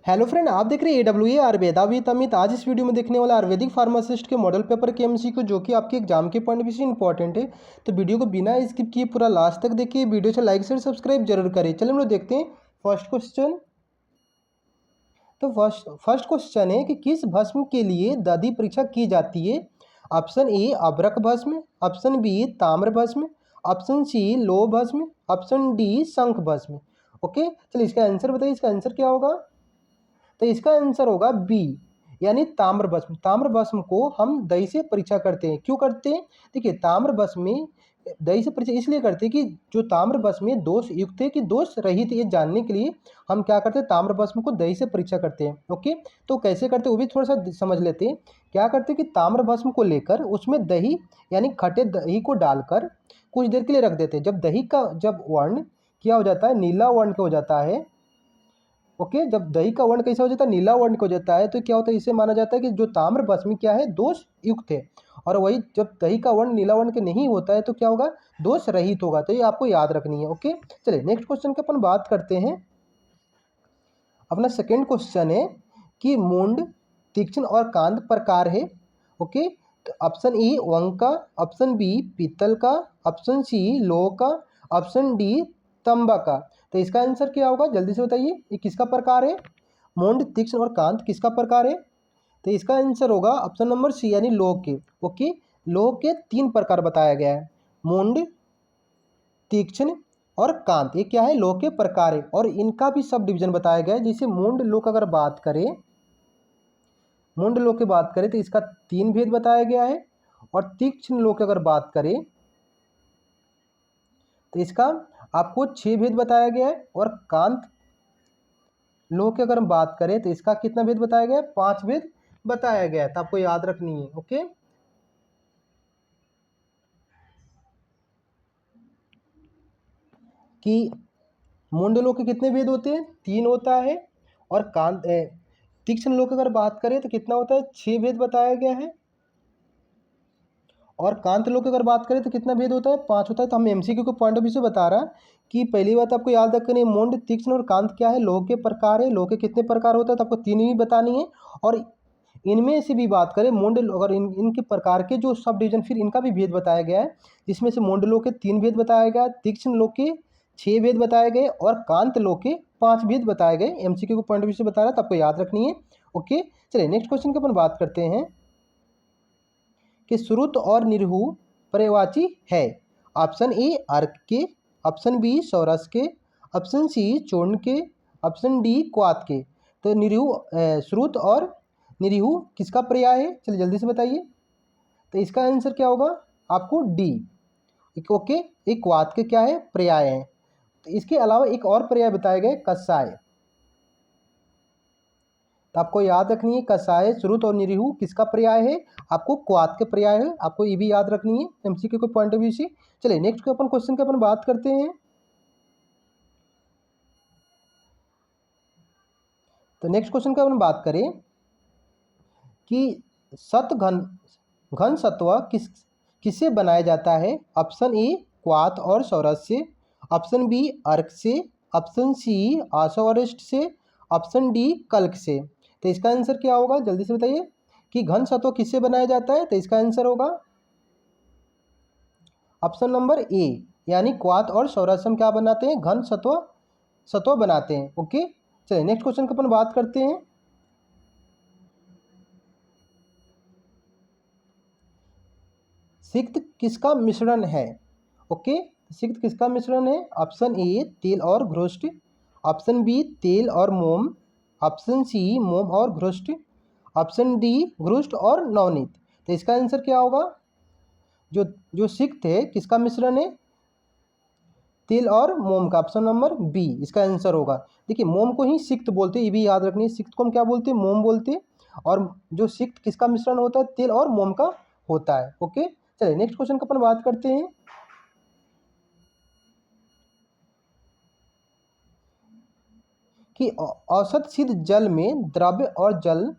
Hello friend, आप देख रहे हैं AWA आयुर्वेदा विद अमित। आज इस वीडियो में देखने वाला आयुर्वेदिक फार्मासिस्ट के मॉडल पेपर के MCQ जो कि आपके एग्जाम के पॉइंट ऑफ व्यू से इंपॉर्टेंट है। तो वीडियो को बिना स्किप किए पूरा लास्ट तक देखिए। वीडियो से लाइक शेयर सब्सक्राइब जरूर करें। चलिए हम लोग देखते हैं फर्स्ट क्वेश्चन। तो फर्स्ट क्वेश्चन है कि किस भस्म के लिए दधि परीक्षा की जाती है। ऑप्शन ए अभ्रक भस्म, ऑप्शन बी ताम्र भस्म, ऑप्शन सी लोह भस्म, ऑप्शन डी शंख भस्म। ओके, चलिए इसका आंसर बताइए। इसका आंसर क्या होगा? तो इसका आंसर होगा बी, यानी ताम्र भस्म। ताम्र भस्म को हम दही से परीक्षा करते हैं। क्यों करते हैं? देखिए, ताम्र भस्म में दही से परीक्षा इसलिए करते हैं कि जो ताम्र भस्म में दोष युक्त है कि दोष रहित, ये जानने के लिए हम क्या करते हैं, ताम्र भस्म को दही से परीक्षा करते हैं। ओके, तो कैसे करते हैं वो भी थोड़ा सा समझ लेते हैं। क्या करते हैं कि ताम्र भस्म को लेकर उसमें दही यानी खट्टे दही को डालकर कुछ देर के लिए रख देते हैं। जब वर्ण क्या हो जाता है, नीला वर्ण का हो जाता है। ओके, जब दही का वर्ण कैसा हो जाता है, नीला वर्ण का हो जाता है, तो क्या होता है, इसे माना जाता है कि जो ताम्र भस्म क्या है, दोष युक्त है। और वही जब दही का वर्ण नीला वर्ण के नहीं होता है तो क्या होगा, दोष रहित होगा। तो ये आपको याद रखनी है। ओके, चलिए नेक्स्ट क्वेश्चन की अपन बात करते हैं। अपना सेकेंड क्वेश्चन है कि मुंड, तीक्ष्ण और कांत प्रकार है। ओके, तो ऑप्शन ए वंग का, ऑप्शन बी पीतल का, ऑप्शन सी लोह का, ऑप्शन डी तंबा का। तो इसका आंसर क्या होगा, जल्दी से बताइए। ये किसका प्रकार है? मुंड, तीक्ष्ण और कांत किसका प्रकार है? तो इसका आंसर होगा ऑप्शन नंबर सी, यानी लोह के। ओके, लोह के 3 प्रकार बताया गया है, मुंड, तीक्ष्ण और कांत। ये क्या है, लोह के प्रकार है। और इनका भी सब डिवीजन बताया गया है। जैसे मुंड लोह की अगर बात करें, मुंड लोह की बात करें तो इसका 3 भेद बताया गया है। और तीक्ष्ण लोह की अगर बात करें तो इसका आपको 6 भेद बताया गया है। और कांत लोह की अगर हम बात करें तो इसका कितना भेद बताया गया है, 5 भेद बताया गया है। तो आपको याद रखनी है। ओके, कि मुंड लोह के कितने भेद होते हैं, 3 होता है। और तीक्ष्ण लोह की अगर बात करें तो कितना होता है, 6 भेद बताया गया है। और कांत लोह की अगर बात करें तो कितना भेद होता है, 5 होता है। तो हम MCQ के पॉइंट ऑफ व्यू से बता रहा कि पहली बात आपको याद रखनी है, मुंड, तीक्ष्ण और कांत क्या है, लोह के प्रकार है। लोह के कितने प्रकार होता है, तो आपको 3 ही बतानी है। और इनमें से भी बात करें मुंड, अगर इनके प्रकार के जो सब डिवीजन, फिर इनका भी भेद बताया गया है। जिसमें से मुंड लोह के 3 भेद बताया गया, तीक्ष्ण लोह के 6 भेद बताए गए और कांत लोह के 5 भेद बताए गए। MCQ के पॉइंट ऑफ व्यू से बता रहा, तो आपको याद रखनी है। ओके, चलिए नेक्स्ट क्वेश्चन की अपन बात करते हैं कि श्रुत और निरहु पर्यायवाची है। ऑप्शन ए अर्क के, ऑप्शन बी सौरस के, ऑप्शन सी चूर्ण के, ऑप्शन डी क्वात के। तो श्रुत और निरहु किसका पर्याय है, चलिए जल्दी से बताइए। तो इसका आंसर क्या होगा, आपको डी। ओके, एक क्वात के क्या है, पर्याय है। तो इसके अलावा एक और पर्याय बताए गए, कषाय। तो आपको याद रखनी है, कषाय, श्रुत और निरहु किसका पर्याय है, आपको क्वात के पर्याय है। आपको ये भी याद रखनी है MCQ के पॉइंट ऑफ व्यू से। चलिए नेक्स्ट के अपन क्वेश्चन की अपन बात करते हैं। तो नेक्स्ट क्वेश्चन की अपन बात करें कि सत घन घन सत्व किससे बनाया जाता है। ऑप्शन ए क्वात और सौरस से, ऑप्शन बी अर्क से, ऑप्शन सी आशोअरिष्ट से, ऑप्शन डी कल्क से। तो इसका आंसर क्या होगा, जल्दी से बताइए कि घन सत्व किससे बनाया जाता है। तो इसका आंसर होगा ऑप्शन नंबर ए, यानी क्वात और सौरस हम क्या बनाते हैं, घन सत्व बनाते हैं। ओके, चलिए नेक्स्ट क्वेश्चन की अपन बात करते हैं। सिक्त किसका मिश्रण है। ओके, सिक्त किसका मिश्रण है। ऑप्शन ए तेल और घृष्ट, ऑप्शन बी तेल और मोम, ऑप्शन सी मोम और घृष्ट, ऑप्शन डी घृष्ट और नवनीत। तो इसका आंसर क्या होगा, जो जो सिक्त है किसका मिश्रण है, तेल और मोम का। ऑप्शन नंबर बी इसका आंसर होगा। देखिए, मोम को ही सिक्त बोलते हैं, ये भी याद रखनी है। सिक्त को हम क्या बोलते हैं, मोम बोलते हैं। और जो सिक्त किसका मिश्रण होता है, तेल और मोम का होता है। ओके, चलिए नेक्स्ट क्वेश्चन का अपन बात करते हैं कि औसत सिद्ध जल में द्रव्य और जल,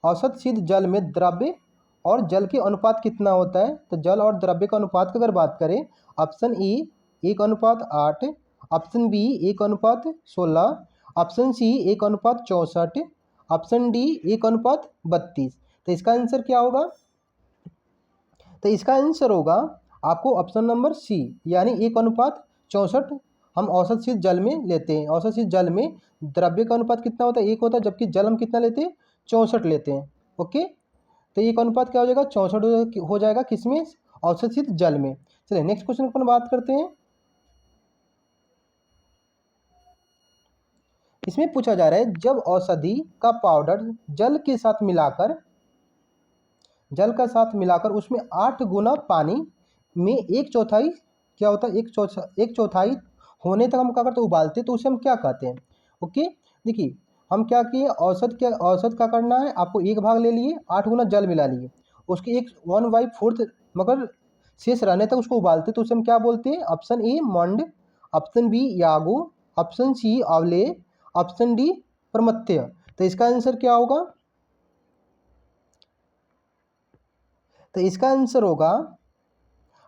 औसत सिद्ध जल में द्रव्य और जल के अनुपात कितना होता है। तो जल और द्रव्य का अनुपात की अगर बात करें, option A 1:8, option B 1:16, option C 1:64, option D 1:32। तो इसका आंसर क्या होगा? तो इसका आंसर होगा आपको ऑप्शन नंबर सी, यानी 1:64 हम औसत शीत जल में लेते हैं। औसत शीत जल में द्रव्य का अनुपात कितना होता है? 1 होता है, जबकि जल हम कितना लेते हैं? 64 लेते हैं। ओके, तो एक अनुपात क्या हो जाएगा? 64 हो जाएगा किसमें? औसत शीत जल में। चलिए नेक्स्ट क्वेश्चन अपन बात करते हैं। इसमें पूछा जा रहा है जब औषधि का पाउडर जल का साथ मिलाकर उसमें 8 गुना पानी में 1/4 क्या होता है? 1/4 होने तक हम क्या करते हैं? उबालते हैं, तो उसे हम क्या कहते हैं? ओके, देखिए हम क्या किए, औसत क्या करना है आपको? 1 भाग ले लिए, 8 गुना जल मिला लिए, उसके 1/4 मगर शेष रहने तक उसको उबालते, तो उसे हम क्या बोलते हैं? ऑप्शन ए मंड, ऑप्शन बी यागू, ऑप्शन सी अवले, ऑप्शन डी प्रमथ्य। तो इसका आंसर क्या होगा? तो इसका आंसर होगा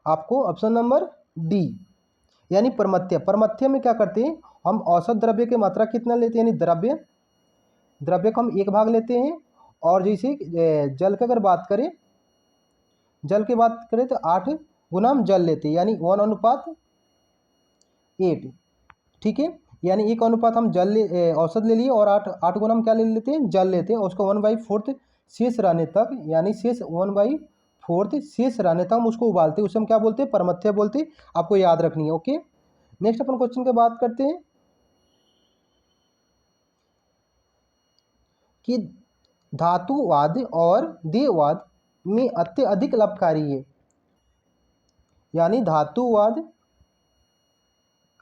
आपको ऑप्शन नंबर डी, यानी प्रमथ्य। प्रमथ्य में क्या करते हैं हम? औसत द्रव्य की मात्रा कितना लेते हैं, यानी द्रव्य को हम 1 भाग लेते हैं, और जैसे जल की अगर बात करें, तो 8 गुना हम जल लेते हैं, यानी 1:8। ठीक है, यानी 1 अनुपात हम औसत ले लिए, और 8 गुना हम क्या ले लेते हैं? जल लेते हैं, और उसको 1/4 शेष रहने तक, यानी 1/4 शेष रहने तक हम उसको उबालते हैं, उसे हम क्या बोलते हैं? प्रमथ्य बोलते हैं। आपको याद रखनी है। ओके, नेक्स्ट अपन क्वेश्चन की बात करते हैं कि धातुवाद और देववाद में अत्यधिक लाभकारी है, यानी धातुवाद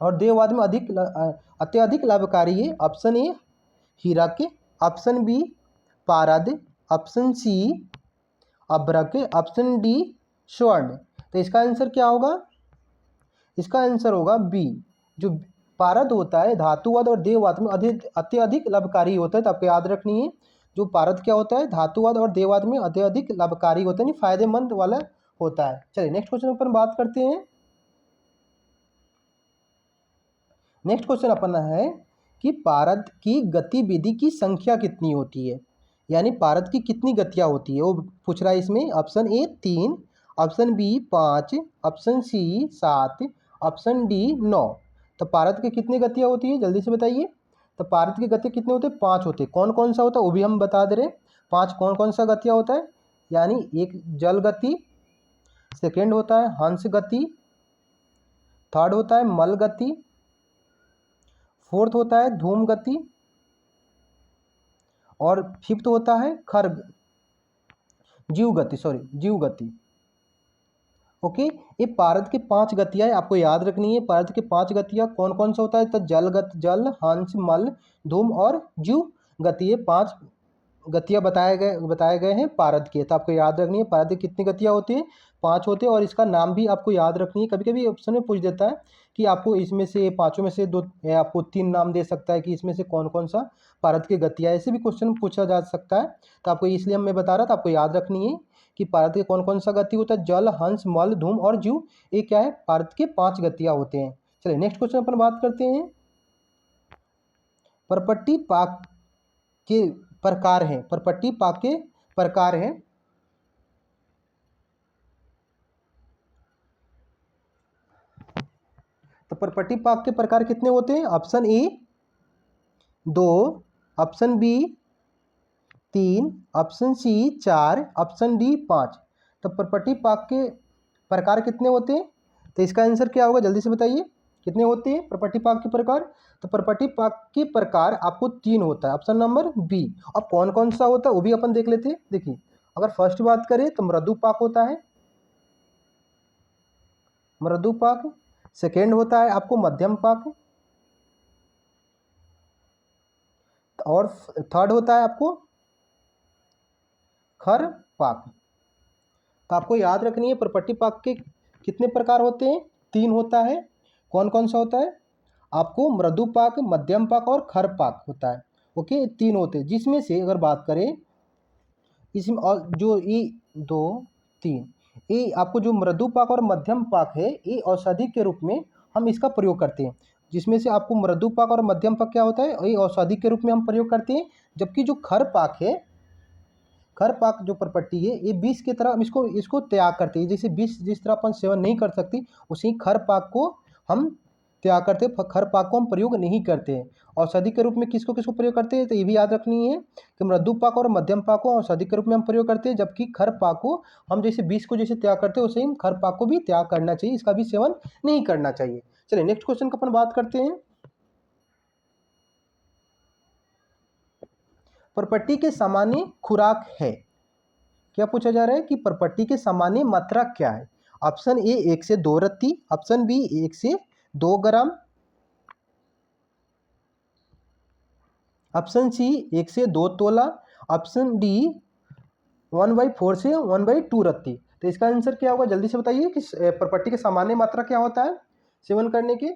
और देववाद में अत्यधिक लाभकारी है। ऑप्शन ए हीरक, ऑप्शन बी पारद, ऑप्शन सी अभ्रक, ऑप्शन डी स्वर्ण। तो इसका आंसर क्या होगा? इसका आंसर होगा बी, जो पारद होता है धातुवाद और देववाद में अत्यधिक लाभकारी होता है। तो आपको याद रखनी है, जो पारद क्या होता है? धातुवाद और देववाद में अत्यधिक लाभकारी होता है, यानी फायदेमंद वाला होता है। चलिए नेक्स्ट क्वेश्चन अपन बात करते हैं। नेक्स्ट क्वेश्चन अपना है कि पारद की गतिविधि की संख्या कितनी होती है, यानी पारद की कितनी गतियाँ होती है, वो पूछ रहा है इसमें। Option A 3, option B 5, option C 7, option D 9। तो पारद की कितनी गतियाँ होती है, जल्दी से बताइए। तो पारद की गति कितने होते हैं? 5 होते हैं। कौन कौन सा होता है वो भी हम बता दे रहे हैं। 5 कौन कौन सा गतियाँ होता है? यानी एक जल गति, सेकेंड होता है हंस गति, थर्ड होता है मल गति, फोर्थ होता है धूम गति, और फिफ्थ होता है जीव गति। ओके, ये पारद की 5 गतियाँ आपको याद रखनी है। पारद की 5 गतियाँ कौन कौन सा होता है? तो जल, हंस, मल, धूम और जीव गति, ये 5 गतियाँ बताए गए हैं पारद के। तो आपको याद रखनी है पारद की कितनी गतियाँ होती है? 5 होते हैं, और इसका नाम भी आपको याद रखनी है। कभी कभी ऑप्शन में पूछ देता है कि आपको इसमें से 5 में से 2 आपको 3 नाम दे सकता है कि इसमें से कौन कौन सा पारद की गतियाँ, ऐसे भी क्वेश्चन पूछा जा सकता है। तो आपको इसलिए मैं बता रहा था, आपको याद रखनी है कि पारद के कौन कौन सा गति होता है? जल, हंस, मल, धूम और जीव, ये क्या है? पारद के 5 गतियाँ होते हैं। चलिए नेक्स्ट क्वेश्चन अपन बात करते हैं। परपट्टी पाक के प्रकार हैं, परपट्टी पाक के प्रकार हैं। तो परपट्टी पाक के प्रकार कितने होते हैं? Option A 2, option B 3, option C 4, option D 5। तो परपट्टी पाक के प्रकार कितने होते हैं? तो इसका आंसर क्या होगा, जल्दी से बताइए, कितने होते हैं परपट्टी पाक के प्रकार? तो परपट्टी पाक के प्रकार आपको 3 होता है, ऑप्शन नंबर बी। अब कौन कौन सा होता है वो भी अपन देख लेते हैं। देखिए, अगर फर्स्ट बात करें तो मृदु पाक होता है, मृदु पाक। सेकेंड होता है आपको मध्यम पाक, और थर्ड होता है आपको खर पाक। तो आपको याद रखनी है परपट्टी पाक के कितने प्रकार होते हैं? 3 होता है। कौन कौन सा होता है? आपको मृदु पाक, मध्यम पाक और खर पाक होता है। ओके, 3 होते हैं, जिसमें से अगर बात करें इसमें, और जो ये 2 3, ये आपको जो मृदु पाक और मध्यम पाक है, ये औषधि के रूप में हम इसका प्रयोग करते हैं। जिसमें से आपको मृदु पाक और मध्यम पाक क्या होता है, वही औषधि के रूप में हम प्रयोग करते हैं। जबकि जो खर पाक है, खर पाक जो प्रॉपर्टी है, ये विष की तरह हम इसको इसको त्याग करते हैं। जैसे विष जिस तरह अपन सेवन नहीं कर सकती, उसी खर पाक को हम त्याग करते हैं, खर पाक को हम प्रयोग नहीं करते हैं। औषधि के रूप में किसको किसको प्रयोग करते हैं, तो ये भी याद रखनी है कि मृदु पाक और मध्यम पाक को औषधि के रूप में हम प्रयोग करते हैं, जबकि खर पाक को हम जैसे विष को जैसे त्याग करते हैं, वैसे ही खर पाक को भी त्याग करना चाहिए, इसका भी सेवन नहीं करना चाहिए। चलिए नेक्स्ट क्वेश्चन का अपन बात करते हैं। प्रॉपर्टी के सामान्य खुराक है, क्या पूछा जा रहा है कि प्रॉपर्टी के सामान्य मात्रा क्या है। ऑप्शन ए 1 से 2 रत्ती, ऑप्शन बी 1 से 2 ग्राम, ऑप्शन सी 1 से 2 तोला, ऑप्शन डी 1/4 से 1/2 रत्ती। तो इसका आंसर क्या होगा, जल्दी से बताइए कि प्रॉपर्टी के सामान्य मात्रा क्या होता है सेवन करने के।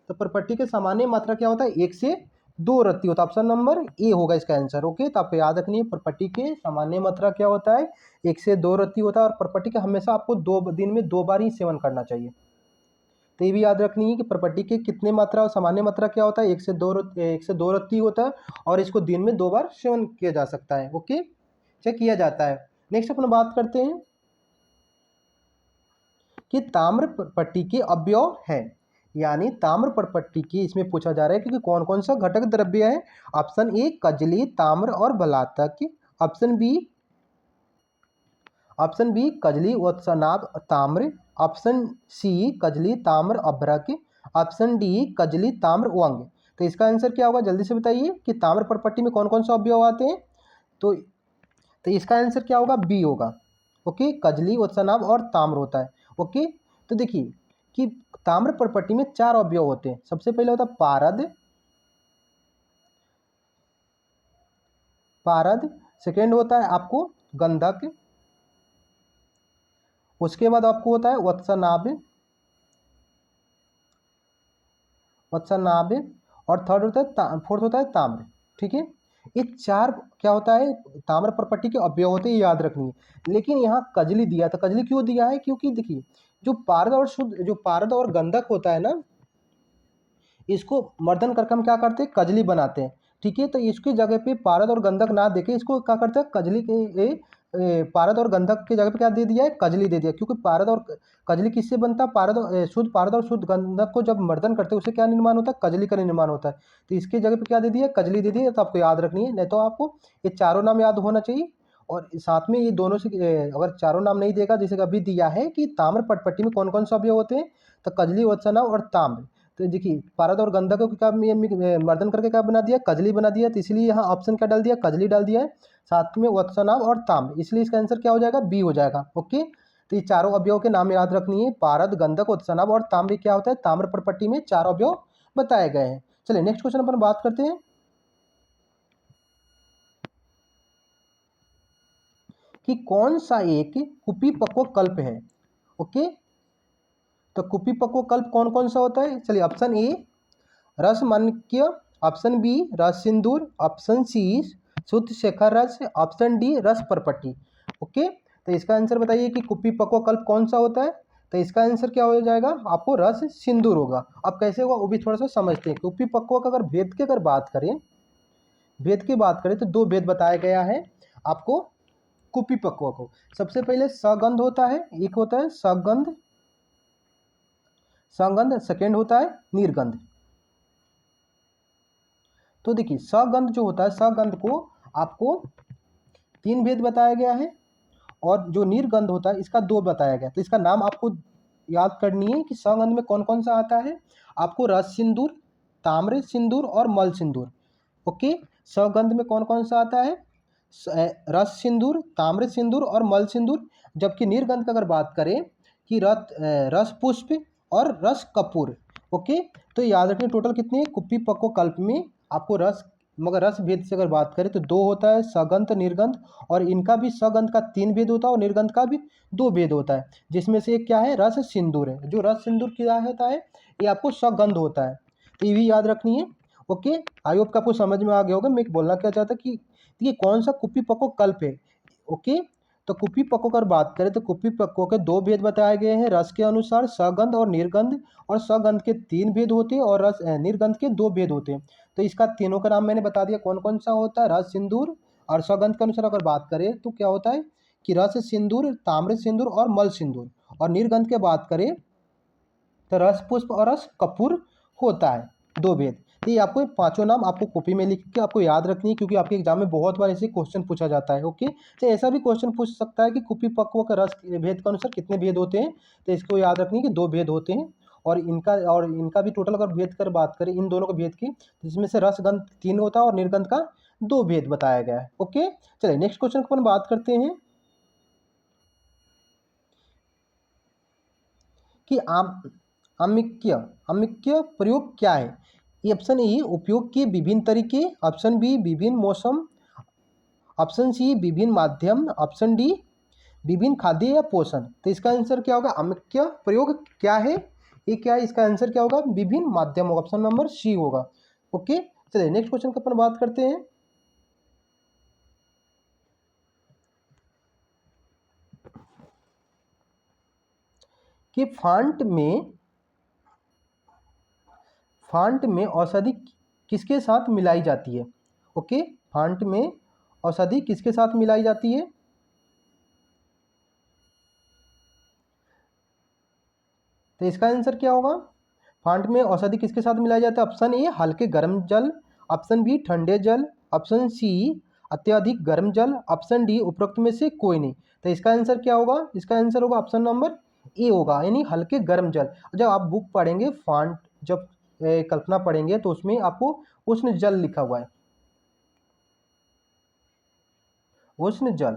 तो प्रॉपर्टी के सामान्य मात्रा क्या होता है, 1 से 2 रत्ती होता है। ऑप्शन नंबर ए होगा इसका आंसर। ओके, तो आपको याद रखनी है प्रॉपर्टी के सामान्य मात्रा क्या होता है, 1 से 2 रत्ती होता है। और प्रॉपर्टी का हमेशा आपको 2 दिन में 2 बार ही सेवन करना चाहिए। तो ये भी याद रखनी है कि प्रॉपर्टी के कितने मात्रा और सामान्य मात्रा क्या होता है, 1 से 2 रत्ती होता है, और इसको दिन में 2 बार सेवन किया जा सकता है। ओके, चेक किया जाता है। नेक्स्ट अपन बात करते हैं कि ताम्र पट्टी के अवयव है, यानी ताम्र पट्टी की इसमें पूछा जा रहा है कि कौन कौन सा घटक द्रव्य है। ऑप्शन ए कजली, ताम्र और बलातक, ऑप्शन बी कजली वत्सनाभ ताम्र, ऑप्शन सी कजली ताम्र अभ्रक, ऑप्शन डी कजली ताम्र वंग। तो इसका आंसर क्या होगा, जल्दी से बताइए कि ताम्र पट्टी में कौन कौन सा अवयव आते हैं। तो इसका आंसर क्या होगा, बी होगा। ओके, कजली वत्सनाभ और ताम्र होता है। ओके, तो देखिए कि ताम्र पट्टी में 4 अवयव होते हैं। सबसे पहले होता है पारद, सेकेंड होता है आपको गंधक, उसके बाद आपको होता है वत्सनाभ, और फोर्थ होता है ताम्र। ठीक है, ये 4 क्या होता है, ताम्र पट्टी के अवयव होते हैं, याद रखनी है। लेकिन यहाँ कजली दिया, तो कजली क्यों दिया है, क्योंकि देखिए जो पारद और गंधक होता है ना, इसको मर्दन करके हम क्या करते हैं, कजली बनाते हैं। ठीक है, तो इसकी जगह पे पारद और गंधक ना देके इसको क्या करते हैं, पारद और गंधक की जगह पे क्या दे दिया है, कजली दे दिया। क्योंकि पारद और कजली किससे बनता है, शुद्ध पारद और शुद्ध गंधक को जब मर्दन करते हैं उससे क्या निर्माण होता है, कजली का निर्माण होता है। तो इसकी जगह पे क्या दे दिया, कजली दे दिया। तो आपको याद रखनी है, नहीं तो आपको ये चारों नाम याद होना चाहिए। और साथ में ये दोनों से अगर चारों नाम नहीं देगा, जैसे अभी दिया है कि ताम्र पट्टी में कौन कौन सा अवयव होते हैं, तो कजली वत्सना और ताम्र। तो देखिए पारद और गंधक को क्या मर्दन करके क्या बना दिया, कजली बना दिया। तो इसलिए यहाँ ऑप्शन क्या डाल दिया, कजली डाल दिया है, साथ में वत्सनाभ और ताम्र, इसलिए इसका आंसर क्या हो जाएगा, बी हो जाएगा। ओके, तो ये चारों अवयव के नाम याद रखनी है, पारद गंधक वत्सनाभ और ताम्र। क्या होता है, ताम्र पट्टी में 4 अवयव बताए गए हैं। चलिए नेक्स्ट क्वेश्चन अपन बात करते हैं कि कौन सा एक कुपिपक्व कल्प है। ओके, तो कुपिपक्व कल्प कौन कौन सा होता है, चलिए ऑप्शन ए रसमान्क्य, ऑप्शन बी रस सिंदूर, ऑप्शन सी शुद्ध शेखर रस, ऑप्शन डी रस परपट्टी। ओके, तो इसका आंसर बताइए कि कुपिपक्व कल्प कौन सा होता है। तो इसका आंसर क्या हो जाएगा, आपको रस सिंदूर होगा। अब कैसे होगा वो भी थोड़ा सा समझते हैं। कुपिपक्व का अगर भेद की बात करें तो 2 भेद बताया गया है आपको कुपिपक्व को। सबसे पहले सगंध होता है, एक होता है संगंध, सेकेंड होता है निर्गंध। तो देखिए सगंध जो होता है, सगंध को आपको 3 भेद बताया गया है, और जो निर्गंध होता है इसका 2 बताया गया। तो इसका नाम आपको याद करनी है कि सगंध में कौन कौन सा आता है, आपको रस सिंदूर, ताम्र सिंदूर और मल सिंदूर। ओके, सगंध में कौन कौन सा आता है, रस सिंदूर, ताम्र सिंदूर और मल सिंदूर। जबकि निर्गंध का अगर बात करें कि रस पुष्प और रस कपूर। ओके, तो याद रखिए टोटल कितने कुपिपक्व कल्प में आपको मगर रस भेद से अगर बात करें तो 2 होता है, सगंध निर्गंध। और इनका भी सगंध का 3 भेद होता है और निर्गंध का भी 2 भेद होता है, जिसमें से एक क्या है, रस सिंदूर है। जो रस सिंदूर क्या होता है, ये आपको सगंध होता है। तो ये भी याद रखनी है। ओके, आई होप आपको समझ में आ गया होगा मैं बोलना क्या चाहता कि ये कौन सा कुपिपक्व कल्प है। ओके, तो कुप्पी पक्कों की बात करें तो कुप्पी पक्कों के दो भेद बताए गए हैं रस के अनुसार, सगंध और निर्गंध। और सगंध के तीन भेद होते हैं और रस निर्गंध के दो भेद होते हैं। तो इसका तीनों का नाम मैंने बता दिया कौन कौन सा होता है। रस सिंदूर और सगंध के अनुसार अगर बात करें तो क्या होता है कि रस सिंदूर, ताम्र सिंदूर और मल सिंदूर। और निर्गंध की बात करें तो रस पुष्प और रस कपूर होता है, दो भेद। तो ये आपको पांचों नाम आपको कॉपी में लिख के आपको याद रखनी है, क्योंकि आपके एग्जाम में बहुत बार ऐसे क्वेश्चन पूछा जाता है। ओके, तो ऐसा भी क्वेश्चन पूछ सकता है कि कुप्पी पक्कों का रस भेद के अनुसार कितने भेद होते हैं। तो इसको याद रखनी है कि दो भेद होते हैं। और इनका भी टोटल अगर भेद कर बात करें इन दोनों के भेद की, जिसमें से रसगंध तीन होता है और निर्गंध का दो भेद बताया गया है। ओके, चलिए नेक्स्ट क्वेश्चन को अपन बात करते हैं कि अमिक्य अमिक्य प्रयोग क्या है। ऑप्शन ए उपयोग के विभिन्न तरीके, ऑप्शन बी विभिन्न मौसम, ऑप्शन सी विभिन्न माध्यम, ऑप्शन डी विभिन्न खाद्य या पोषण। तो इसका आंसर क्या होगा, अमिक्य प्रयोग क्या है, ये क्या है, इसका आंसर क्या होगा, विभिन्न माध्यम होगा, ऑप्शन नंबर सी होगा। ओके, चलिए नेक्स्ट क्वेश्चन का अपन बात करते हैं कि फांट में औषधि किसके साथ मिलाई जाती है। ओके, फांट में औषधि किसके साथ मिलाई जाती है। तो इसका आंसर क्या होगा, फांट में औषधि किसके साथ मिलाया जाता है। ऑप्शन ए हल्के गर्म जल, ऑप्शन बी ठंडे जल, ऑप्शन सी अत्यधिक गर्म जल, ऑप्शन डी उपरोक्त में से कोई नहीं। तो इसका आंसर क्या होगा, इसका आंसर होगा ऑप्शन नंबर ए होगा, यानी हल्के गर्म जल। जब आप बुक पढ़ेंगे फांट, जब कल्पना पढ़ेंगे तो उसमें आपको उष्ण जल लिखा हुआ है, उष्ण जल।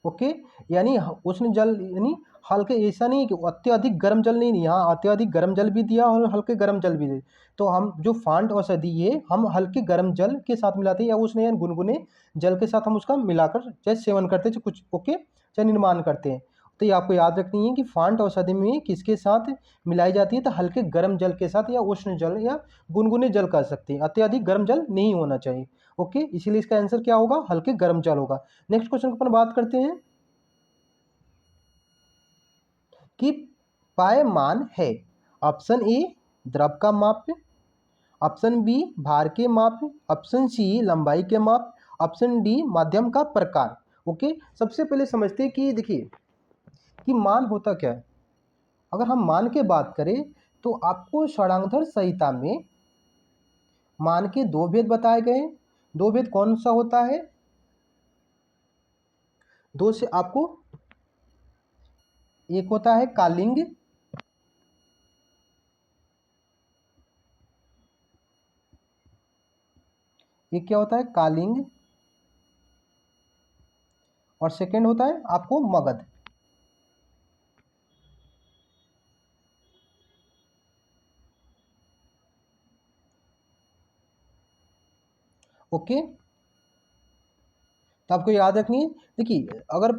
ओके, यानी उष्ण जल यानी हल्के, ऐसा नहीं कि अत्यधिक गर्म जल नहीं, यहाँ अत्यधिक गर्म जल भी दिया और हल्के गर्म जल भी दिया। तो हम जो फांट औषधि है हम हल्के गर्म जल के साथ मिलाते हैं या उष्ण या गुनगुने जल के साथ हम उसका मिलाकर चाहे सेवन करते हैं चाहे कुछ, ओके, चाहे निर्माण करते हैं। तो ये आपको याद रखनी है कि फांट औषधि में किसके साथ मिलाई जाती है, तो हल्के गर्म जल के साथ या उष्ण जल या गुनगुने जल कर सकते हैं, अत्यधिक गर्म जल नहीं होना चाहिए। ओके, इसीलिए इसका आंसर क्या होगा, हल्के गर्म जल होगा। नेक्स्ट क्वेश्चन पर बात करते हैं कि पायमान है। ऑप्शन ए द्रव का माप, ऑप्शन बी भार के माप, ऑप्शन सी लंबाई के माप, ऑप्शन डी माध्यम का प्रकार। ओके, सबसे पहले समझते हैं कि देखिए कि मान होता क्या है। अगर हम मान के बात करें तो आपको षडांगधर संहिता में मान के दो भेद बताए गए हैं। दो भेद कौन सा होता है, दो से आपको, एक होता है कालिंग, एक क्या होता है कालिंग, और सेकंड होता है आपको मगध। ओके, तो आपको याद रखनी है। देखिए अगर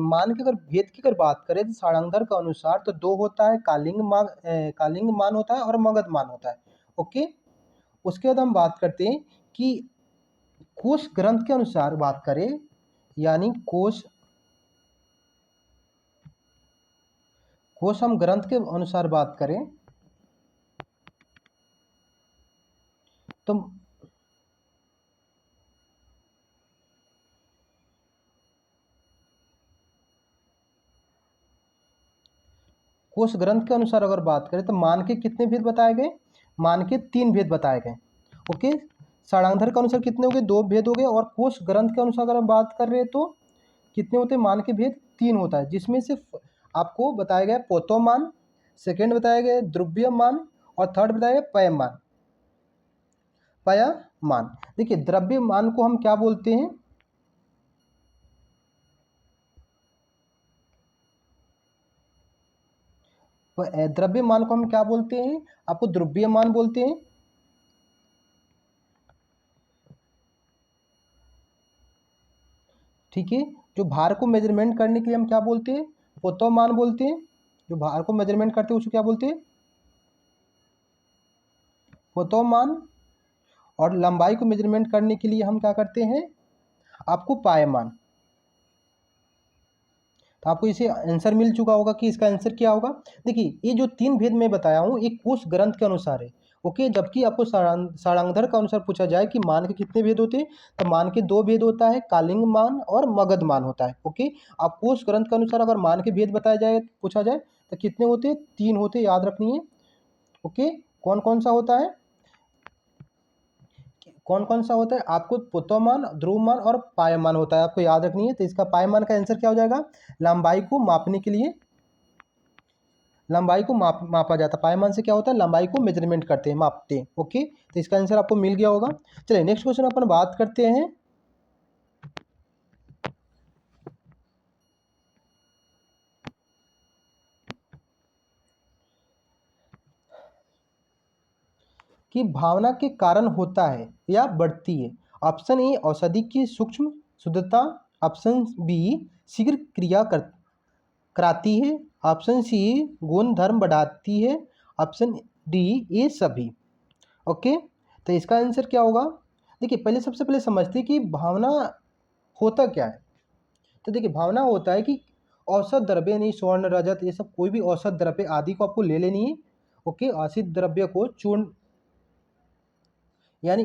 मान के अगर भेद की अगर बात करें तो षडांगधर के अनुसार तो दो होता है, कालिंग मान होता है और मगध मान होता है। ओके, उसके बाद हम बात करते हैं कि कोश ग्रंथ के अनुसार बात करें, यानी कोश हम ग्रंथ के अनुसार बात करें तो कोश ग्रंथ के अनुसार अगर बात करें तो मान के कितने भेद बताए गए, मान के तीन भेद बताए गए। ओके, षडांगधर के अनुसार कितने हो गए, दो भेद हो गए। और कोश ग्रंथ के अनुसार अगर हम बात कर रहे हैं तो कितने होते हैं, मान के भेद तीन होता है, जिसमें से आपको बताया गया पोतोमान, सेकंड बताया गया द्रव्यमान और थर्ड बताया गया पयमान। पयमान, देखिए द्रव्यमान को हम क्या बोलते हैं, द्रव्यमान को हम क्या बोलते हैं, आपको द्रव्यमान बोलते हैं। ठीक है, जो भार को मेजरमेंट करने के लिए हम क्या बोलते हैं, पोतोमान बोलते हैं। जो भार को मेजरमेंट करते हैं उसको क्या बोलते हैं, पोतोमान। और लंबाई को मेजरमेंट करने के लिए हम क्या करते हैं, आपको पायमान। तो आपको इसे आंसर मिल चुका होगा कि इसका आंसर क्या होगा। देखिए ये जो 3 भेद मैं बताया हूँ एक कोश ग्रंथ के अनुसार है। ओके, जबकि आपको सारंगधर का अनुसार पूछा जाए कि मान के कितने भेद होते हैं, तो मान के 2 भेद होता है, कालिंग मान और मगध मान होता है। ओके, आप कोश ग्रंथ के अनुसार अगर मान के भेद बताया जाए पूछा जाए तो कितने होते हैं, 3 होते हैं, याद रखनी है। ओके, कौन कौन सा होता है, कौन कौन सा होता है, आपको पुतोमान, ध्रुवमान और पायमान होता है, आपको याद रखनी है। तो इसका पायमान का आंसर क्या हो जाएगा, लंबाई को मापने के लिए, लंबाई को मापा जाता है। पायमान से क्या होता है, लंबाई को मेजरमेंट करते हैं, मापते हैं। ओके, तो इसका आंसर आपको मिल गया होगा। चलिए नेक्स्ट क्वेश्चन अपन बात करते हैं कि भावना के कारण होता है या बढ़ती है। ऑप्शन ए औषधि की सूक्ष्म शुद्धता, ऑप्शन बी शीघ्र क्रिया कराती है, ऑप्शन सी गुण धर्म बढ़ाती है, ऑप्शन डी ये सभी। ओके, तो इसका आंसर क्या होगा। देखिए पहले सबसे पहले समझते हैं कि भावना होता क्या है। तो देखिए भावना होता है कि औसत द्रव्य, नहीं स्वर्ण रजत ये सब कोई भी औसत द्रव्य आदि को आपको ले लेनी है। ओके, औसत द्रव्य को चूर्ण, यानी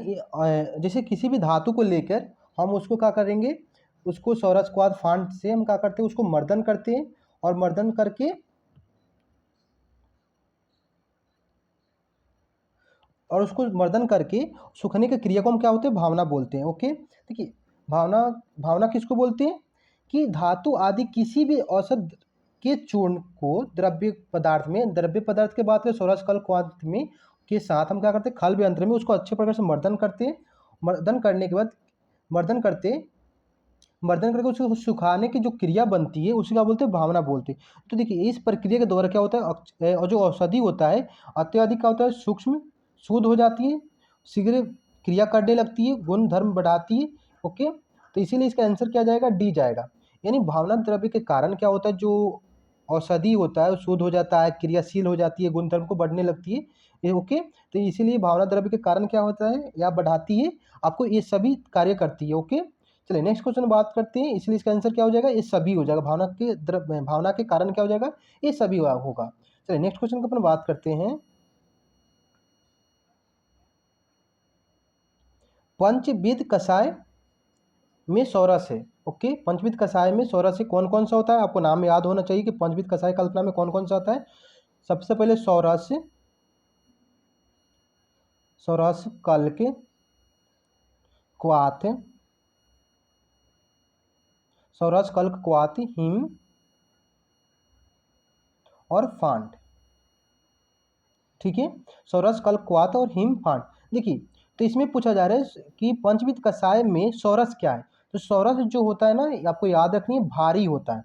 जैसे किसी भी धातु को लेकर हम उसको क्या करेंगे, उसको सौरस्क्वाद फांट से हम क्या करते हैं, उसको मर्दन करते हैं, और मर्दन करके और उसको मर्दन करके सुखने की क्रिया को हम क्या होते हैं, भावना बोलते हैं। ओके, देखिए भावना, भावना किसको बोलते हैं कि धातु आदि किसी भी औसत के चूर्ण को द्रव्य पदार्थ में, द्रव्य पदार्थ के बात करें सौरस कल क्वांत में के साथ हम क्या करते हैं, खल यंत्र में उसको अच्छे प्रकार से मर्दन करते हैं। मर्दन करने के बाद मर्दन करते, मर्दन करके उसको सुखाने की जो क्रिया बनती है उसी का बोलते हैं भावना बोलते हैं। तो देखिए इस प्रक्रिया के द्वारा क्या होता है, और जो औषधि होता है अत्यधिक क्या होता है, सूक्ष्म शुद्ध हो जाती है, शीघ्र क्रिया करने लगती है, गुण धर्म बढ़ाती है। ओके, तो इसीलिए इसका आंसर क्या जाएगा, डी जाएगा। यानी भावना द्रव्य के कारण क्या होता है, जो औषधि होता है वो शुद्ध हो जाता है, क्रियाशील हो जाती है, गुण धर्म को बढ़ने लगती है ये। ओके, तो इसीलिए भावना द्रव्य के कारण क्या होता है या बढ़ाती है, आपको ये सभी कार्य करती है। ओके, चलिए नेक्स्ट क्वेश्चन बात करते हैं, इसलिए इसका आंसर क्या हो जाएगा, ये सभी हो जाएगा। भावना के द्रव्य, भावना के कारण क्या हो जाएगा, ये सभी होगा। चलिए नेक्स्ट क्वेश्चन को अपन बात करते हैं, पंचविध कषाय में सौरस है। ओके, पंचविध कषाय में सौरस है, कौन कौन सा होता है, आपको नाम याद होना चाहिए कि पंचविध कषाय कल्पना में कौन कौन सा होता है। सबसे पहले सौरस, सौरस कल्क, क्वाथ, सौरस कल्क क्वाथ, हिम और फांड। ठीक है, सौरस कल्क क्वाथ और हिम फांड। देखिए तो इसमें पूछा जा रहा है कि पंचविध कषाय में सौरस क्या है। तो सौरस जो होता है ना, आपको याद रखनी है, भारी होता है।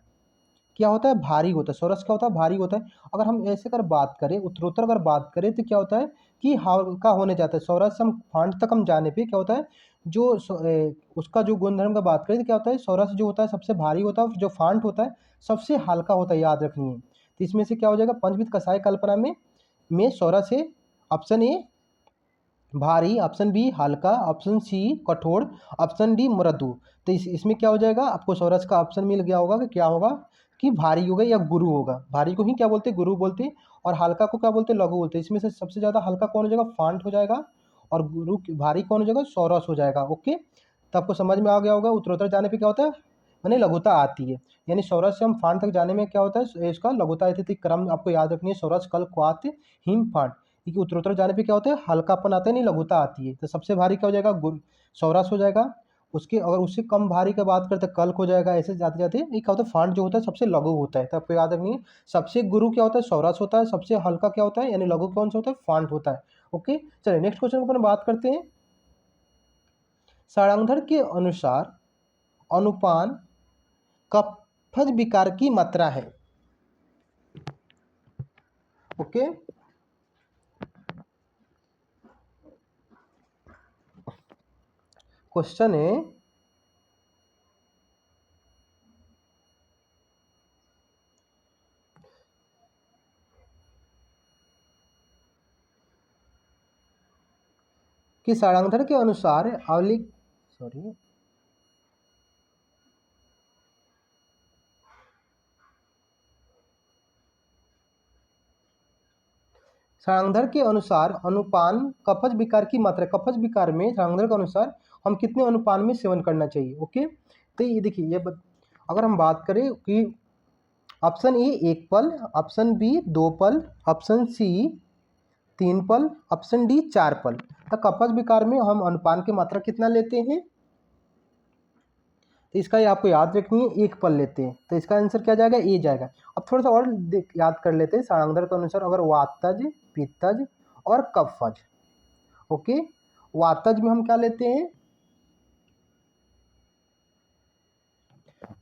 क्या होता है, भारी होता है। सौरस क्या होता है, भारी होता है। अगर हम ऐसे अगर बात करें, उत्तरोत्तर अगर बात करें तो क्या होता है कि हल्का होने जाता है। सौरस हम फांड तक हम जाने पे क्या होता है, जो उसका जो गुणधर्म का बात करें तो क्या होता है, सौरस जो होता है सबसे भारी होता है, जो फांड होता है सबसे हल्का होता है, याद रखनी है। तो इसमें से क्या हो जाएगा, पंचविध कषाय कल्पना में सौरस है। ऑप्शन ए भारी, ऑप्शन बी हल्का, ऑप्शन सी कठोर, ऑप्शन डी मृदु। तो इसमें क्या हो जाएगा, आपको सौरस का ऑप्शन मिल गया होगा कि क्या होगा, कि भारी होगा या गुरु होगा। भारी को ही क्या बोलते हैं, गुरु बोलते हैं, और हल्का को क्या बोलते हैं, लघु बोलते हैं। इसमें से सबसे ज़्यादा हल्का कौन हो जाएगा, फांट हो जाएगा, और गुरु भारी कौन हो जाएगा, सौरस हो जाएगा। ओके, तो आपको समझ में आ गया होगा, उत्तरोत्तर जाने पर क्या होता है, मैंने लघुता आती है। यानी सौरस से हम फांड तक जाने में क्या होता है, इसका लघुता आती है। क्रम आपको याद रखनी है, सौरस कल क्वाथ हिम फांड, क्योंकि उत्तरोत्तर जाने पे क्या होता है, हल्कापन आता है, नहीं लघुता आती है। तो सबसे भारी क्या हो जाएगा, सौरस हो जाएगा। उसके अगर उससे कम भारी का बात करते हैं, कल्क हो जाएगा। ऐसे जाते जाते ये क्या होता है, फांड जो होता है सबसे लघु होता है। तो आपको याद रखनी है, सबसे गुरु क्या होता है, सौरस होता है, सबसे हल्का क्या होता है, यानी लघु कौन सा होता है, फांड होता है। ओके, चलिए नेक्स्ट क्वेश्चन पर बात करते हैं, सारंगधर के अनुसार अनुपान कफज विकार की मात्रा है। ओके, क्वेश्चन है कि सारंगधर के अनुसार आवलिक, सॉरी, सारंगधर के अनुसार अनुपान कफज विकार की मात्रा, कफज विकार में सारंगधर के अनुसार हम कितने अनुपान में सेवन करना चाहिए। ओके, तो ये देखिए अगर हम बात करें कि ऑप्शन ए 1 पल, ऑप्शन बी 2 पल, ऑप्शन सी 3 पल, ऑप्शन डी 4 पल। तो कफज विकार में हम अनुपान की मात्रा कितना लेते हैं, तो इसका ये आपको याद रखनी है, 1 पल लेते हैं। तो इसका आंसर क्या जाएगा, ए जाएगा। अब थोड़ा सा और याद कर लेते हैं सारंगधर के अनुसार, अगर वातज, पित्तज और कफज। ओके, वातज में हम क्या लेते हैं,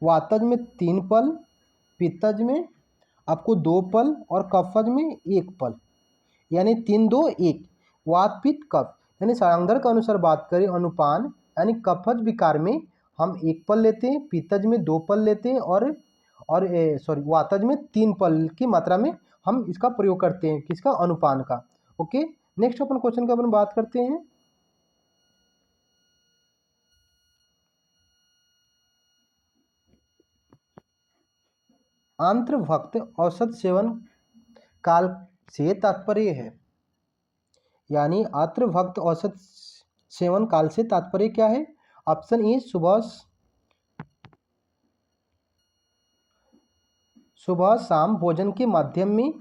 वातज में 3 पल, पित्तज में आपको 2 पल और कफज में 1 पल, यानी 3 2 1। वात पित्त कफ, यानी सारंगधर के अनुसार बात करें अनुपान, यानी कफज विकार में हम 1 पल लेते हैं, पित्तज में 2 पल लेते हैं और वातज में 3 पल की मात्रा में हम इसका प्रयोग करते हैं, किसका, अनुपान का। ओके, नेक्स्ट अपन क्वेश्चन का अपन बात करते हैं। आंत्रभक्त औसत सेवन काल से तात्पर्य है, यानी आंत्रभक्त औसत सेवन काल से तात्पर्य क्या है। ऑप्शन ए सुबह शाम भोजन के माध्यम में,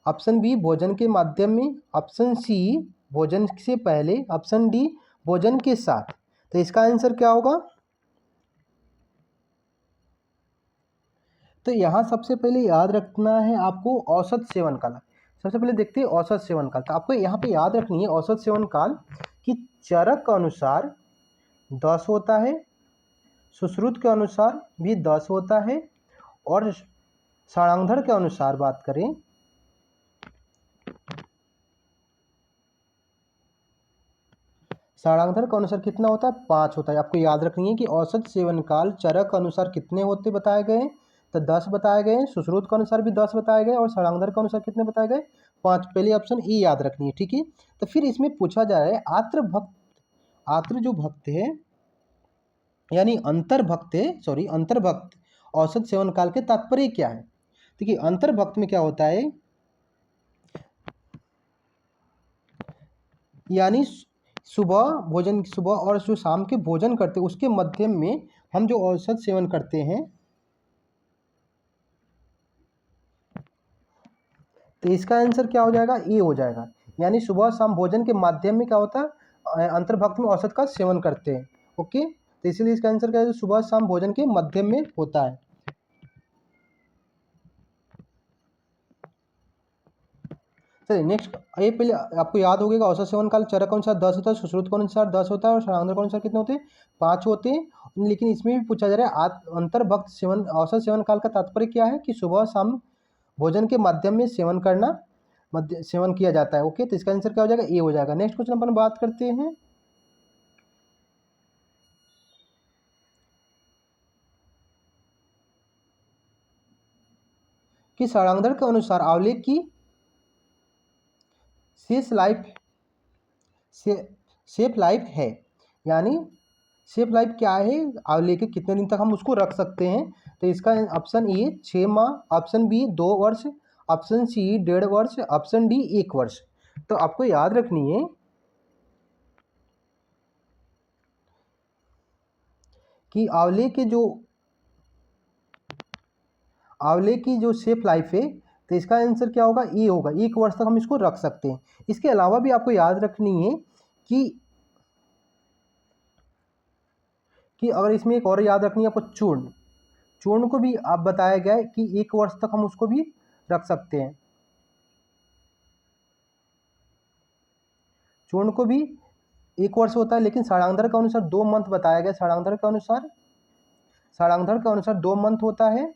ऑप्शन बी भोजन के माध्यम में, ऑप्शन सी भोजन से पहले, ऑप्शन डी भोजन के साथ। तो इसका आंसर क्या होगा, तो यहाँ सबसे पहले याद रखना है आपको औसत सेवन काल। सबसे पहले देखते हैं औसत सेवन काल। तो आपको यहाँ पे याद रखनी है औसत सेवन काल कि चरक के अनुसार 10 होता है, सुश्रुत के अनुसार भी 10 होता है, और सारंगधर के अनुसार बात करें सारंगधर के अनुसार कितना होता है, 5 होता है। आपको याद रखनी है कि औसत सेवन काल चरक के अनुसार कितने होते बताए गए, तो 10 बताए गए, सुश्रुत के अनुसार भी 10 बताए गए और सारंगधर के अनुसार कितने बताए गए, 5। पहले ऑप्शन ई याद रखनी है, ठीक है। तो फिर इसमें पूछा जा रहा है आत्र जो भक्त है, यानी अंतर्भक्त है, अंतर्भक्त औसत सेवन काल के तात्पर्य क्या है। देखिए अंतर्भक्त में क्या होता है, यानी सुबह और जो शाम के भोजन करते हैं उसके मध्य में हम जो औसत सेवन करते हैं, तो इसका आंसर क्या हो जाएगा, ए हो जाएगा। यानी सुबह शाम भोजन के माध्यम में क्या होता है, अंतर्भक्त में औसत का सेवन करते हैं। ओके, तो इसीलिए इसका आंसर क्या है, सुबह शाम भोजन के मध्यम में होता है। चलिए नेक्स्ट, ये पहले आपको याद हो गया औसत सेवन काल चरक के अनुसार 10 होता है, सुश्रुत के अनुसार 10 होता है और सारंगधर के अनुसार कितने होते हैं, 5 होते हैं। लेकिन इसमें भी पूछा जा रहा है अंतर्भक्त सेवन औसत सेवन काल का तात्पर्य क्या है, कि सुबह शाम भोजन के माध्यम में सेवन किया जाता है। ओके, तो इसका आंसर क्या हो जाएगा, ए हो जाएगा। नेक्स्ट क्वेश्चन अपन बात करते हैं कि सारंगधर के अनुसार आंवले की सेफ लाइफ है, यानी सेफ लाइफ क्या है, आंवले के कितने दिन तक हम उसको रख सकते हैं। तो इसका ऑप्शन ए 6 माह, ऑप्शन बी 2 वर्ष, ऑप्शन सी 1.5 वर्ष, ऑप्शन डी 1 वर्ष। तो आपको याद रखनी है कि आंवले की जो सेफ लाइफ है, तो इसका आंसर क्या होगा, ए होगा। 1 वर्ष तक हम इसको रख सकते हैं। इसके अलावा भी आपको याद रखनी है कि अगर इसमें एक और याद रखनी है आपको, चूर्ण को भी आप बताया गया है कि 1 वर्ष तक हम उसको भी रख सकते हैं। चूर्ण को भी 1 वर्ष होता है, लेकिन सारंगधर के अनुसार 2 मंथ बताया गया। सारंगधर के अनुसार 2 मंथ होता है।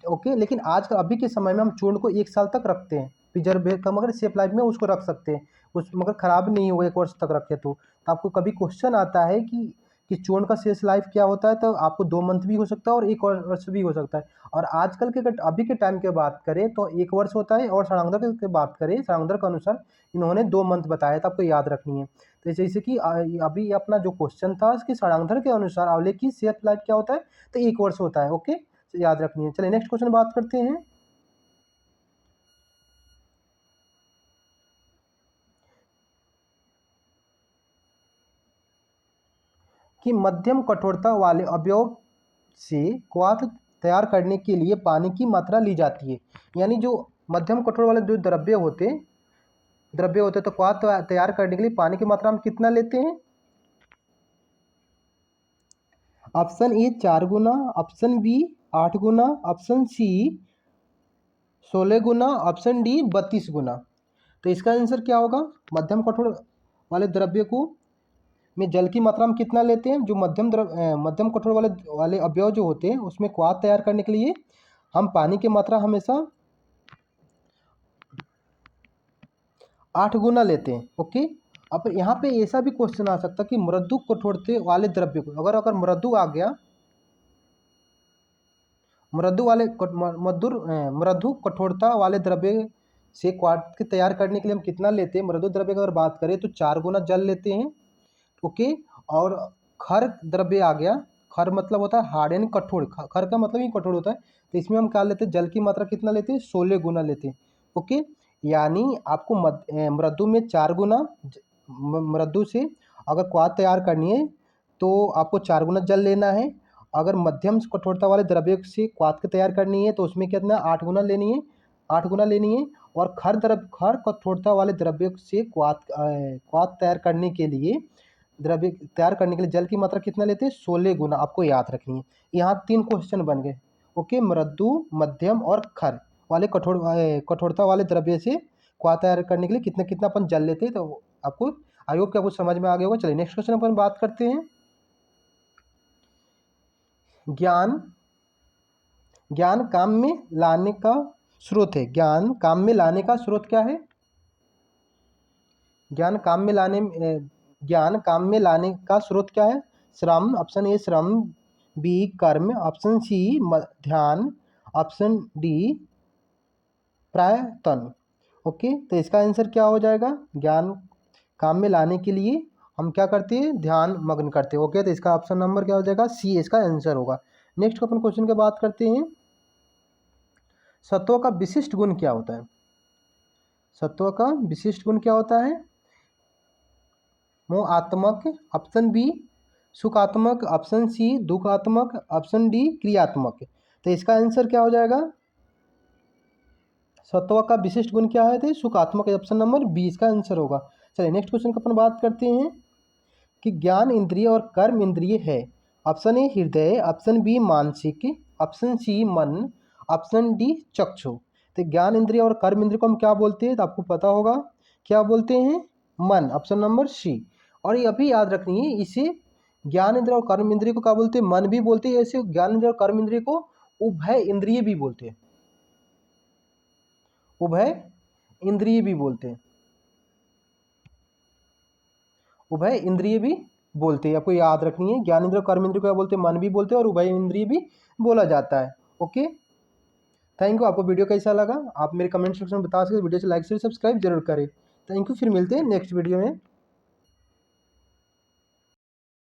ओके, लेकिन आज का अभी के समय में हम चूर्ण को 1 साल तक रखते हैं, प्रिजर्व का, मगर सेफ लाइफ में उसको रख सकते हैं, उस मगर ख़राब नहीं होगा 1 वर्ष तक रखे तो। आपको कभी क्वेश्चन आता है कि चूर्ण का शेष लाइफ क्या होता है, तो आपको 2 मंथ भी हो सकता है और 1 वर्ष भी हो सकता है। और आजकल के अभी के टाइम की बात करें तो 1 वर्ष होता है, और सारंगधर की बात करें, सारंगधर के अनुसार इन्होंने 2 मंथ बताया था, आपको याद रखनी है। तो जैसे कि अभी अपना जो क्वेश्चन था कि सारंगधर के अनुसार आंवले की शेफ लाइफ क्या होता है, तो 1 वर्ष होता है। ओके, याद रखनी है। चलिए नेक्स्ट क्वेश्चन बात करते हैं कि मध्यम कठोरता वाले अवयव से क्वाथ तैयार करने के लिए पानी की मात्रा ली जाती है। यानी जो मध्यम कठोर वाले जो द्रव्य होते तो क्वाथ तैयार करने के लिए पानी की मात्रा हम कितना लेते हैं? ऑप्शन ए 4 गुना, ऑप्शन बी 8 गुना, ऑप्शन सी 16 गुना, ऑप्शन डी 32 गुना। तो इसका आंसर क्या होगा? मध्यम कठोर वाले द्रव्य को में जल की मात्रा हम कितना लेते हैं? जो मध्यम कठोर वाले अवयव जो होते हैं उसमें क्वाथ तैयार करने के लिए हम पानी की मात्रा हमेशा 8 गुना लेते हैं। ओके, अब यहाँ पे ऐसा भी क्वेश्चन आ सकता है कि मृदु कठोरता वाले द्रव्य को अगर मृदु आ गया, मृदु कठोरता वाले द्रव्य से क्वाथ के तैयार करने के लिए हम कितना लेते हैं? मृदु द्रव्य की अगर बात करें तो 4 गुना जल लेते हैं। ओके, और खर द्रव्य आ गया, खर मतलब होता है हार्ड यानी कठोर, खर का मतलब ही कठोर होता है, तो इसमें हम क्या लेते हैं? जल की मात्रा कितना लेते हैं? 16 गुना लेते हैं। ओके, यानी आपको मृदु में 4 गुना, मृदु से अगर क्वाथ तैयार करनी है तो आपको 4 गुना जल लेना है। अगर मध्यम कठोरता वाले द्रव्य से क्वाथ को तैयार करनी है तो उसमें कितना 8 गुना लेनी है, 8 गुना लेनी है। और खर कठोरता वाले द्रव्य से क्वाथ तैयार करने के लिए जल की मात्रा कितना लेते हैं? 16 गुना। आपको याद रखनी है। यहाँ 3 क्वेश्चन बन गए। ओके, मृदु, मध्यम और खर वाले कठोरता वाले द्रव्य से क्वाथ तैयार करने के लिए कितना कितना अपन जल लेते हैं। तो आपको आई होप कि आपको समझ में आ गया होगा। चलिए नेक्स्ट क्वेश्चन अपन बात करते हैं। ज्ञान काम में लाने का स्रोत है। ज्ञान काम में लाने का स्रोत क्या है? ज्ञान काम में लाने का स्रोत क्या है? श्रम, ऑप्शन ए श्रम, बी कर्म, ऑप्शन सी ध्यान, ऑप्शन डी प्रयत्न। ओके, तो इसका आंसर क्या हो जाएगा? ज्ञान काम में लाने के लिए हम क्या करते हैं? ध्यान मग्न करते हैं। ओके, तो इसका ऑप्शन नंबर क्या हो जाएगा? सी इसका आंसर होगा। नेक्स्ट अपन क्वेश्चन की बात करते हैं। सत्व का विशिष्ट गुण क्या होता है? सत्व का विशिष्ट गुण क्या होता है? मोहात्मक, ऑप्शन बी सुखात्मक, ऑप्शन सी दुखात्मक, ऑप्शन डी क्रियात्मक। तो इसका आंसर क्या हो जाएगा? सत्व का विशिष्ट गुण क्या है? तो सुखात्मक, ऑप्शन नंबर बी इसका आंसर होगा। चलिए नेक्स्ट क्वेश्चन का अपन बात करते हैं कि ज्ञान इंद्रिय और कर्म इंद्रिय है। ऑप्शन ए हृदय, ऑप्शन बी मानसिक, ऑप्शन सी मन, ऑप्शन डी चक्षु। तो ज्ञान इंद्रिय और कर्म इंद्रिय को हम क्या बोलते हैं? तो आपको पता होगा क्या बोलते हैं? मन, ऑप्शन नंबर सी। और ये अभी याद रखनी है, इसे ज्ञान इंद्रिय और कर्म इंद्रिय को क्या बोलते हैं? मन भी बोलते हैं। ऐसे ज्ञान इंद्रिय और कर्म इंद्रिय को उभय इंद्रिय भी बोलते हैं। उभय इंद्रिय भी बोलते हैं। उभय इंद्रिय भी बोलते हैं। आपको याद रखनी है, ज्ञान इंद्रिय कर्म इंद्रिय को क्या बोलते हैं? मन भी बोलते हैं और उभय इंद्रिय भी बोला जाता है। Okay, thank you. आपको वीडियो कैसा लगा आप मेरे कमेंट सेक्शन में बता सकते हैं। वीडियो से लाइक शेयर सब्सक्राइब जरूर करें। थैंक यू, फिर मिलते हैं नेक्स्ट वीडियो में।